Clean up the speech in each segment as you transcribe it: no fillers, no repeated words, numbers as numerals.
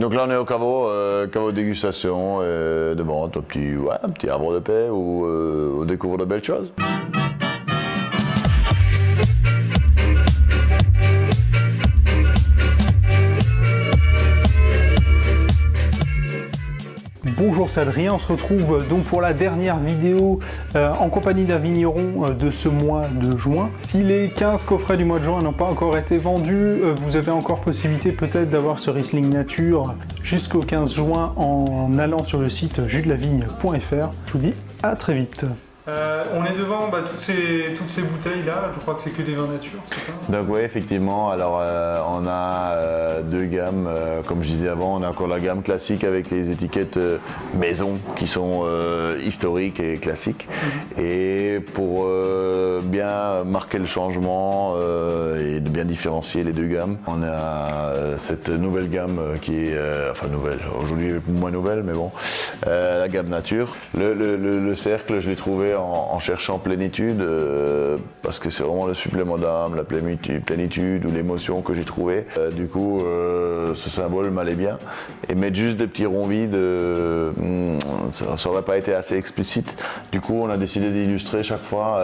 Donc là on est au caveau dégustation, de vente, un petit arbre de paix où on découvre de belles choses. Bonjour, c'est Adrien, on se retrouve donc pour la dernière vidéo en compagnie d'un vigneron de ce mois de juin. Si les 15 coffrets du mois de juin n'ont pas encore été vendus, vous avez encore possibilité peut-être d'avoir ce Riesling Nature jusqu'au 15 juin en allant sur le site jusdelavigne.fr. Je vous dis à très vite. On est devant toutes ces bouteilles là, je crois que c'est que des vins nature, c'est ça? Donc oui, effectivement, alors on a deux gammes, comme je disais avant, on a encore la gamme classique avec les étiquettes maison qui sont historiques et classiques. Et pour bien marquer le changement et de bien différencier les deux gammes, on a cette nouvelle gamme qui est, enfin nouvelle, aujourd'hui moins nouvelle, mais bon, la gamme nature. Le cercle, je l'ai trouvé en cherchant plénitude, parce que c'est vraiment le supplément d'âme, la plénitude ou l'émotion que j'ai trouvé. Du coup, ce symbole m'allait bien. Et mettre juste des petits ronds vides, ça n'aurait pas été assez explicite. Du coup, on a décidé d'illustrer chaque fois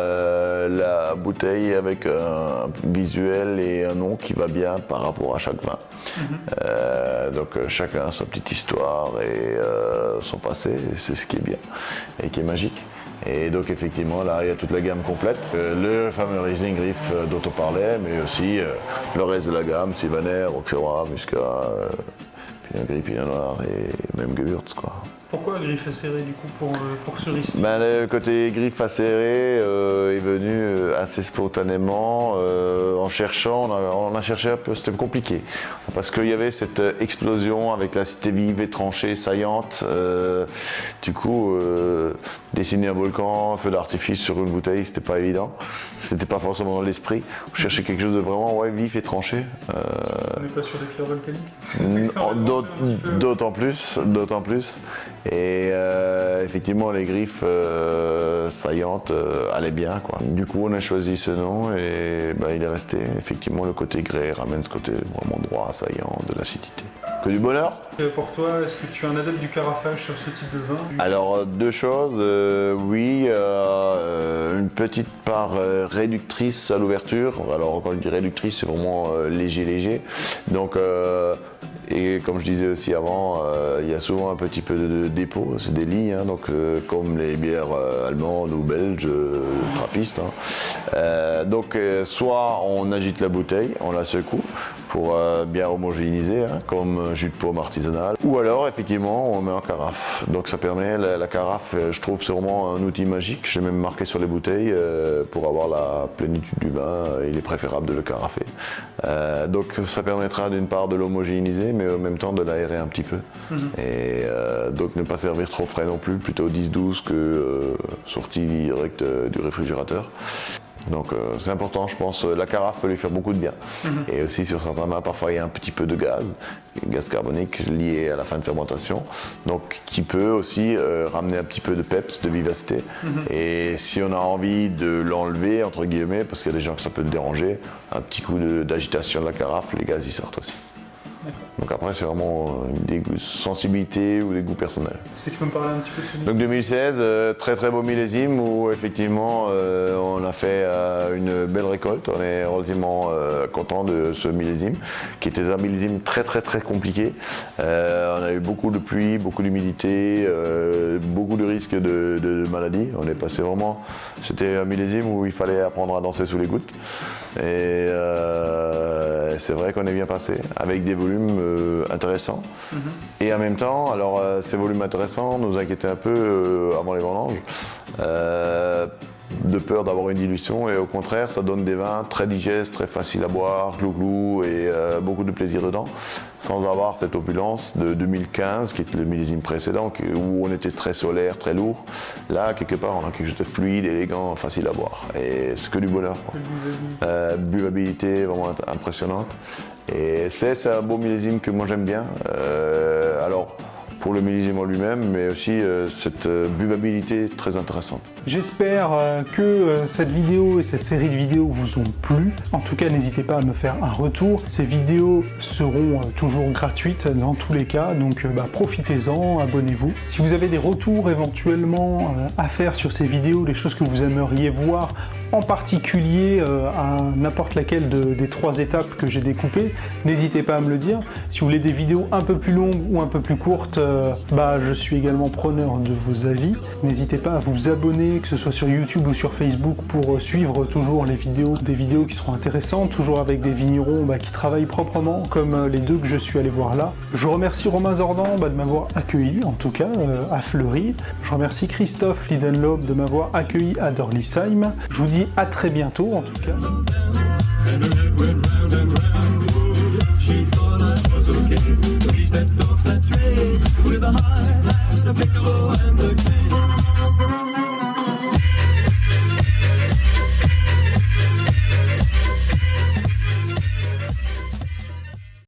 la bouteille avec un visuel et un nom qui va bien par rapport à chaque vin. Donc chacun a sa petite histoire et son passé, c'est ce qui est bien et qui est magique. Et donc effectivement là il y a toute la gamme complète, le fameux Riesling Griff dont on parlait, mais aussi le reste de la gamme, Sylvaner, Auxerrois, Muscat, Pinot Gris, Pinot Noir et même Gewürz quoi. Pourquoi griffe acéré du coup pour ce Riesling? Le côté griffe acéré est venu assez spontanément. En cherchant, on a cherché un peu, c'était compliqué. Parce qu'il y avait cette explosion avec la cité vive, étranchée, saillante. Du coup, dessiner un volcan, un feu d'artifice sur une bouteille, c'était pas évident. C'était pas forcément dans l'esprit. On cherchait quelque chose de vraiment vif et tranché. On n'est pas sur des pierres volcaniques? D'autant plus. Et effectivement les griffes saillantes allaient bien quoi. Du coup on a choisi ce nom et il est resté. Effectivement le côté grès ramène ce côté vraiment droit, saillant, de l'acidité. Que du bonheur. Pour toi, est-ce que tu es un adepte du carafage sur ce type de vin? Alors deux choses, oui, une petite part réductrice à l'ouverture. Alors quand je dis réductrice, c'est vraiment léger. Donc et comme je disais aussi avant, il y a souvent un petit peu de dépôt, c'est des lits, hein, donc comme les bières allemandes ou belges, trappistes. Donc soit on agite la bouteille, on la secoue pour bien homogénéiser, hein, comme jus de pomme artisanal, ou alors effectivement on met en carafe. Donc ça permet, la carafe, je trouve c'est vraiment un outil magique. J'ai même marqué sur les bouteilles pour avoir la plénitude du vin, il est préférable de le carafer. Donc ça permettra d'une part de l'homogénéiser, mais en même temps de l'aérer un petit peu. Et donc ne pas servir trop frais non plus, plutôt 10-12 que sorti direct du réfrigérateur. Donc c'est important, je pense, la carafe peut lui faire beaucoup de bien. Et aussi sur certains vins, parfois il y a un petit peu de gaz carbonique lié à la fin de fermentation, donc qui peut aussi ramener un petit peu de peps, de vivacité. Et si on a envie de l'enlever, entre guillemets, parce qu'il y a des gens que ça peut déranger, un petit coup d'agitation de la carafe, les gaz y sortent aussi. Donc après c'est vraiment des sensibilités ou des goûts personnels. Est-ce que tu peux me parler un petit peu de ce Donc 2016, très beau millésime où effectivement on a fait une belle récolte. On est relativement content de ce millésime qui était un millésime très compliqué. On a eu beaucoup de pluie, beaucoup d'humidité, beaucoup de risques de maladies. On est passé vraiment, c'était un millésime où il fallait apprendre à danser sous les gouttes. Et c'est vrai qu'on est bien passé avec des volumes intéressants. Et en même temps, alors ces volumes intéressants nous inquiétaient un peu avant les vendanges, de peur d'avoir une dilution, et au contraire ça donne des vins très digestes, très faciles à boire, glou et beaucoup de plaisir dedans, sans avoir cette opulence de 2015 qui était le millésime précédent où on était très solaire, très lourd. Là quelque part on a quelque chose de fluide, élégant, facile à boire, et c'est que du bonheur quoi. Buvabilité vraiment impressionnante. Et c'est un beau millésime que moi j'aime bien, alors pour le millésime en lui-même, mais aussi cette buvabilité très intéressante. J'espère que cette vidéo et cette série de vidéos vous ont plu. En tout cas, n'hésitez pas à me faire un retour. Ces vidéos seront toujours gratuites dans tous les cas, donc profitez-en, abonnez-vous. Si vous avez des retours éventuellement à faire sur ces vidéos, des choses que vous aimeriez voir, en particulier à n'importe laquelle des 3 étapes que j'ai découpées, n'hésitez pas à me le dire. Si vous voulez des vidéos un peu plus longues ou un peu plus courtes, je suis également preneur de vos avis. N'hésitez pas à vous abonner, que ce soit sur YouTube ou sur Facebook, pour suivre toujours les vidéos, des vidéos qui seront intéressantes, toujours avec des vignerons qui travaillent proprement, comme les 2 que je suis allé voir là. Je remercie Romain Zordan de m'avoir accueilli, en tout cas, à Fleury. Je remercie Christophe Lidenlob de m'avoir accueilli à Dorlisheim. Je vous dis à très bientôt, en tout cas.